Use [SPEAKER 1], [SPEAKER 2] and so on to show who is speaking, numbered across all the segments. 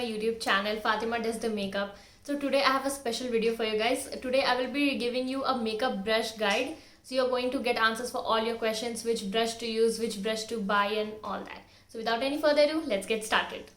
[SPEAKER 1] my YouTube channel Fatima Does the Makeup. So today I have a special video for you guys. Today I will be giving you a makeup brush guide. So you're going to get answers for all your questions, which brush to use, which brush to buy and all that. So without any further ado, let's get started.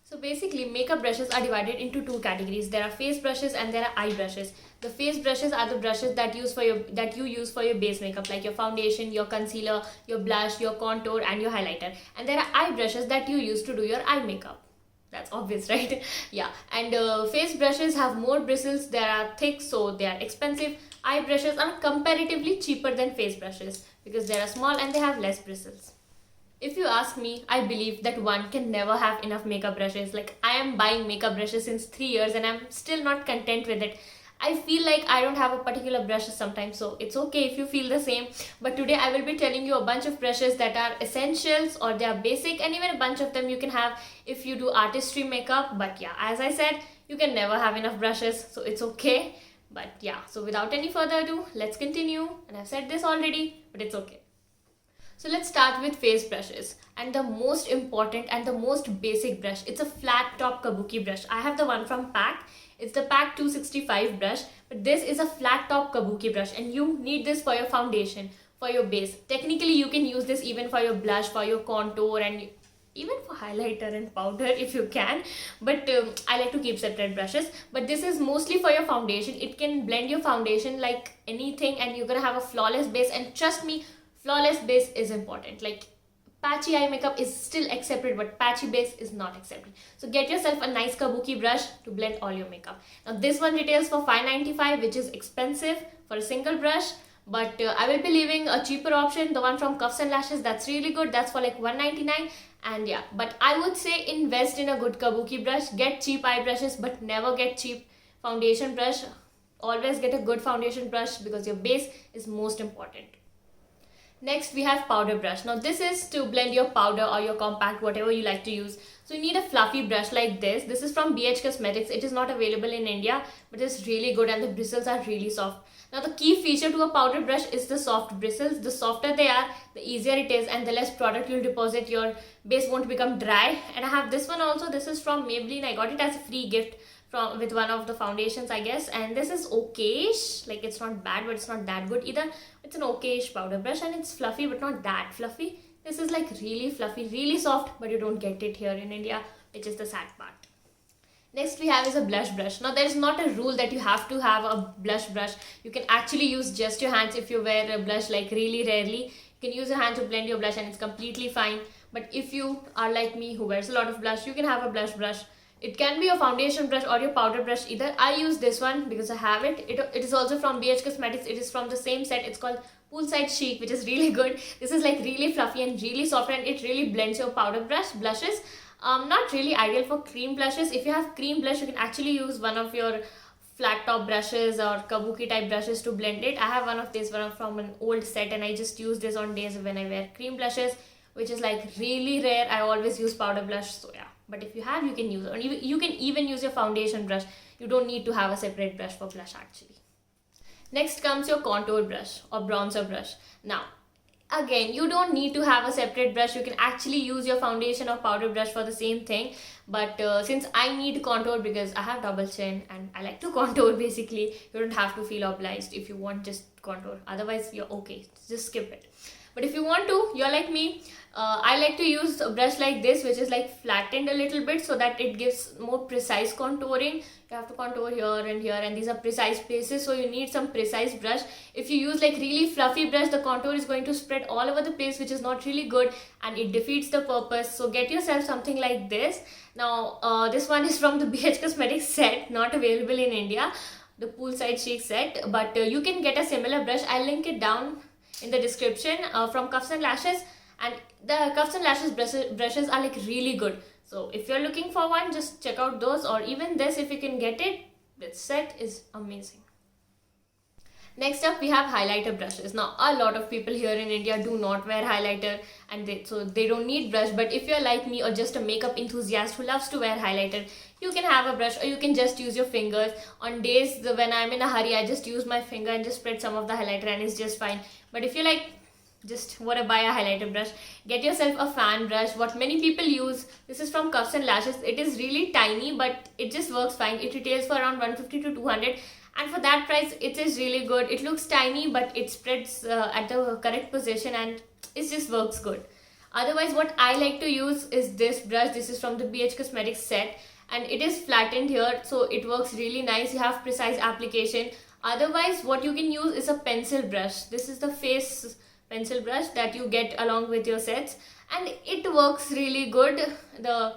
[SPEAKER 1] So basically makeup brushes are divided into two categories. There are face brushes and there are eye brushes. The face brushes are the brushes that you use for your base makeup, like your foundation, your concealer, your blush, your contour and your highlighter. And there are eye brushes that you use to do your eye makeup. That's obvious, right? Yeah. And face brushes have more bristles. They are thick, so they are expensive. Eye brushes are comparatively cheaper than face brushes because they are small and they have less bristles. If you ask me, I believe that one can never have enough makeup brushes. Like, I am buying makeup brushes since 3 years and I'm still not content with it. I feel like I don't have a particular brush sometimes, so it's okay if you feel the same. But today I will be telling you a bunch of brushes that are essentials or they are basic, and even a bunch of them you can have if you do artistry makeup. But yeah, as I said, you can never have enough brushes, so it's okay. But yeah, so without any further ado, let's continue. And I've said this already, but it's okay. So let's start with face brushes, and the most important and the most basic brush. It's a flat top kabuki brush. I have the one from PAC. It's the PAC 265 brush, but this is a flat top kabuki brush and you need this for your foundation, for your base. Technically, you can use this even for your blush, for your contour, and even for highlighter and powder if you can. But I like to keep separate brushes. But this is mostly for your foundation. It can blend your foundation like anything and you're gonna have a flawless base. And trust me, flawless base is important. Like, patchy eye makeup is still accepted, but patchy base is not accepted. So get yourself a nice kabuki brush to blend all your makeup. Now this one retails for $5.95, which is expensive for a single brush. But I will be leaving a cheaper option, the one from Cuffs and Lashes. That's really good. That's for like $1.99. And yeah, but I would say invest in a good kabuki brush. Get cheap eye brushes, but never get cheap foundation brush. Always get a good foundation brush because your base is most important. Next, we have powder brush. Now this is to blend your powder or your compact, whatever you like to use. So you need a fluffy brush like this. This is from BH Cosmetics. It is not available in India, but it's really good and the bristles are really soft. Now the key feature to a powder brush is the soft bristles. The softer they are, the easier it is, and the less product you'll deposit. Your base won't become dry. And I have this one also. This is from Maybelline. I got it as a free gift with one of the foundations, I guess. And this is okayish. Like, it's not bad, but it's not that good either. It's an okayish powder brush and it's fluffy, but not that fluffy. This is like really fluffy, really soft, but you don't get it here in India, which is the sad part. Next we have is a blush brush. Now there is not a rule that you have to have a blush brush. You can actually use just your hands if you wear a blush like really rarely. You can use your hand to blend your blush and it's completely fine. But if you are like me who wears a lot of blush, you can have a blush brush. It can be your foundation brush or your powder brush either. I use this one because I have it. It is also from BH Cosmetics. It is from the same set. It's called Poolside CHIC, which is really good. This is like really fluffy and really soft, and it really blends your powder blushes. Not really ideal for cream blushes. If you have cream blush, you can actually use one of your flat top brushes or kabuki type brushes to blend it. I have one of these one from an old set and I just use this on days when I wear cream blushes, which is like really rare. I always use powder blush, so yeah. But if you have, you can use it. Or you can even use your foundation brush. You don't need to have a separate brush for blush actually. Next comes your contour brush or bronzer brush. Now, again, you don't need to have a separate brush. You can actually use your foundation or powder brush for the same thing. But since I need contour because I have double chin and I like to contour basically, you don't have to feel obliged if you want just contour. Otherwise, you're okay. Just skip it. But if you want to, you're like me, I like to use a brush like this, which is like flattened a little bit so that it gives more precise contouring. You have to contour here and these are precise places, so you need some precise brush. If you use like really fluffy brush, the contour is going to spread all over the place, which is not really good and it defeats the purpose. So get yourself something like this. Now this one is from the BH Cosmetics set, not available in India, the Poolside CHIC set, but you can get a similar brush. I'll link it down in the description from Cuffs and Lashes, and the Cuffs and Lashes brushes are like really good. So if you're looking for one, just check out those, or even this if you can get it. This set is amazing. Next up, we have highlighter brushes. Now a lot of people here in India do not wear highlighter and so they don't need brush. But if you're like me or just a makeup enthusiast who loves to wear highlighter, you can have a brush or you can just use your fingers. On days when I'm in a hurry, I just use my finger and just spread some of the highlighter and it's just fine. But if you're like just want to buy a highlighter brush, get yourself a fan brush. What many people use, this is from Cuffs and Lashes. It is really tiny, but it just works fine. It retails for around 150 to 200, and for that price it is really good. It looks tiny, but it spreads at the correct position and it just works good. Otherwise, what I like to use is this brush. This is from the BH Cosmetics set, and it is flattened here, so it works really nice. You have precise application. Otherwise, what you can use is a pencil brush. This is the face pencil brush that you get along with your sets, and it works really good. The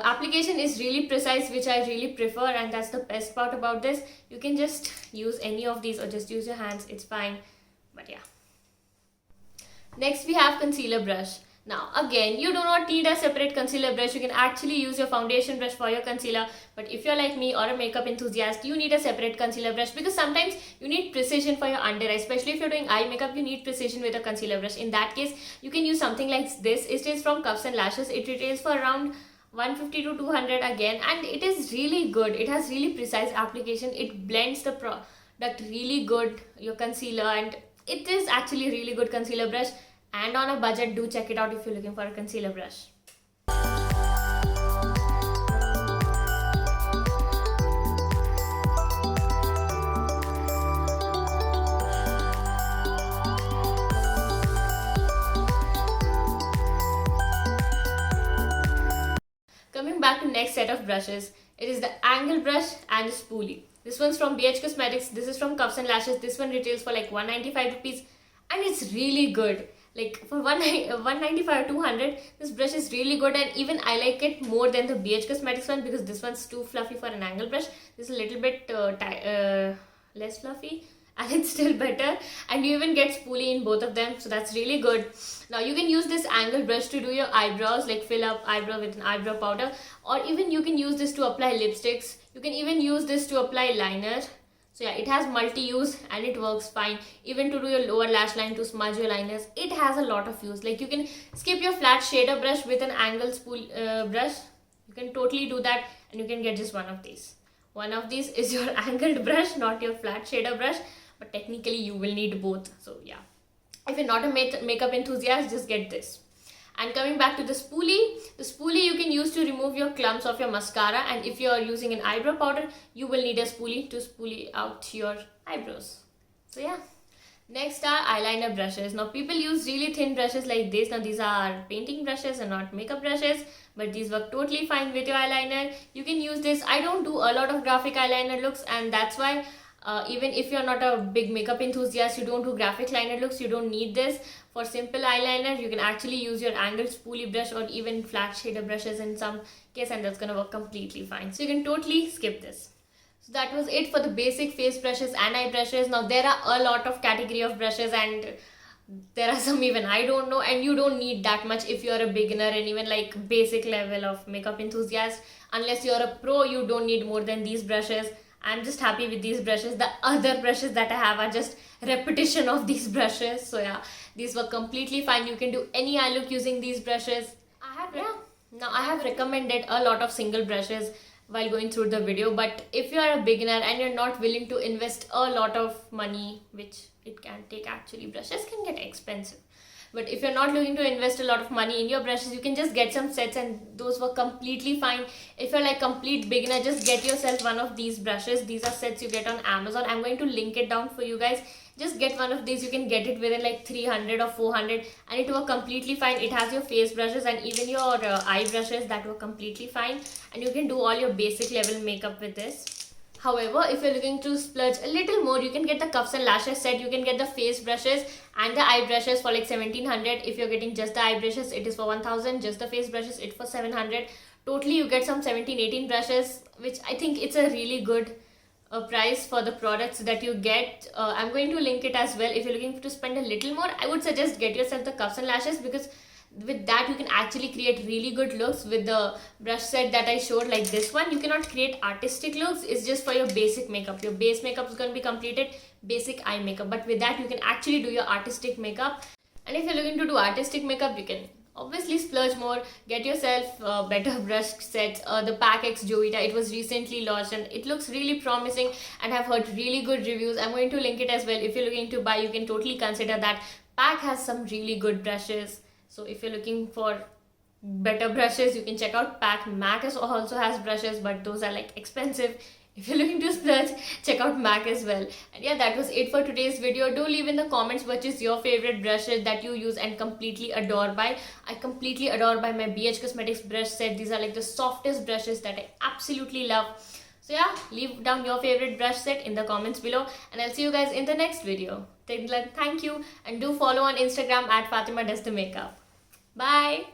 [SPEAKER 1] application is really precise, which I really prefer, and that's the best part about this. You can just use any of these or just use your hands, it's fine. But yeah, next we have concealer brush. Now again, you do not need a separate concealer brush. You can actually use your foundation brush for your concealer, but if you're like me or a makeup enthusiast, you need a separate concealer brush, because sometimes you need precision for your under eye. Especially if you're doing eye makeup, you need precision with a concealer brush. In that case, you can use something like this. It is from Cuffs and Lashes. It retails for around 150 to 200 again, and it is really good. It has really precise application. It blends the product really good, your concealer, and it is actually a really good concealer brush. And on a budget, do check it out if you're looking for a concealer brush. Coming back to next set of brushes, it is the angle brush and the spoolie. This one's from BH Cosmetics. This is from Cuffs and Lashes. This one retails for like 195 rupees, and it's really good. Like for 195 or 200, this brush is really good, and even I like it more than the BH Cosmetics one, because this one's too fluffy for an angle brush. This is a little bit less fluffy, and it's still better, and you even get spoolie in both of them, so that's really good. Now you can use this angle brush to do your eyebrows, like fill up eyebrow with an eyebrow powder, or even you can use this to apply lipsticks. You can even use this to apply liner. So yeah, it has multi-use and it works fine. Even to do your lower lash line, to smudge your liners, it has a lot of use. Like you can skip your flat shader brush with an angle spool brush. You can totally do that, and you can get just one of these. One of these is your angled brush, not your flat shader brush, but technically you will need both. So yeah, if you're not a makeup enthusiast, just get this. And coming back to the spoolie you can use to remove your clumps of your mascara, and if you're using an eyebrow powder, you will need a spoolie to spoolie out your eyebrows. So yeah, next are eyeliner brushes. Now people use really thin brushes like this. Now these are painting brushes and not makeup brushes, but these work totally fine with your eyeliner. You can use this. I don't do a lot of graphic eyeliner looks, and that's why even if you're not a big makeup enthusiast, you don't do graphic liner looks, you don't need this. For simple eyeliner, you can actually use your angled spoolie brush or even flat shader brushes in some case, and that's gonna work completely fine. So you can totally skip this. So that was it for the basic face brushes and eye brushes. Now there are a lot of category of brushes, and there are some even I don't know, and you don't need that much if you're a beginner and even like basic level of makeup enthusiast. Unless you're a pro, you don't need more than these brushes. I'm just happy with these brushes. The other brushes that I have are just repetition of these brushes. So yeah, these were completely fine. You can do any eye look using these brushes. Now I have recommended a lot of single brushes while going through the video, but if you are a beginner and you're not willing to invest a lot of money, which it can take actually, brushes can get expensive. But if you're not looking to invest a lot of money in your brushes, you can just get some sets, and those were completely fine. If you're like complete beginner, just get yourself one of these brushes. These are sets you get on Amazon. I'm going to link it down for you guys. Just get one of these. You can get it within like 300 or 400, and it works completely fine. It has your face brushes and even your eye brushes that work completely fine, and you can do all your basic level makeup with this. However, if you're looking to splurge a little more, you can get the Cuffs and Lashes set. You can get the face brushes and the eye brushes for like 1700. If you're getting just the eye brushes, it is for 1000. Just the face brushes, it's for 700. Totally, you get some 17-18 brushes, which I think it's a really good price for the products that you get. I'm going to link it as well. If you're looking to spend a little more, I would suggest get yourself the Cuffs and Lashes, because with that you can actually create really good looks. With the brush set that I showed, like this one, you cannot create artistic looks. It's just for your basic makeup. Your base makeup is going to be completed, basic eye makeup, but with that you can actually do your artistic makeup. And if you're looking to do artistic makeup, you can obviously splurge more. Get yourself better brush sets. The Pack X JOVITA, it was recently launched and it looks really promising, and I've heard really good reviews. I'm going to link it as well. If you're looking to buy, you can totally consider that. PAC has some really good brushes. So if you're looking for better brushes, you can check out PAC. MAC also has brushes, but those are like expensive. If you're looking to splurge, check out MAC as well. And yeah, that was it for today's video. Do leave in the comments which is your favorite brushes that you use and completely adore by. I completely adore by my BH Cosmetics brush set. These are like the softest brushes that I absolutely love. So yeah, leave down your favorite brush set in the comments below, and I'll see you guys in the next video. Thank you, and do follow on Instagram at FatimaDoesTheMakeup. Bye!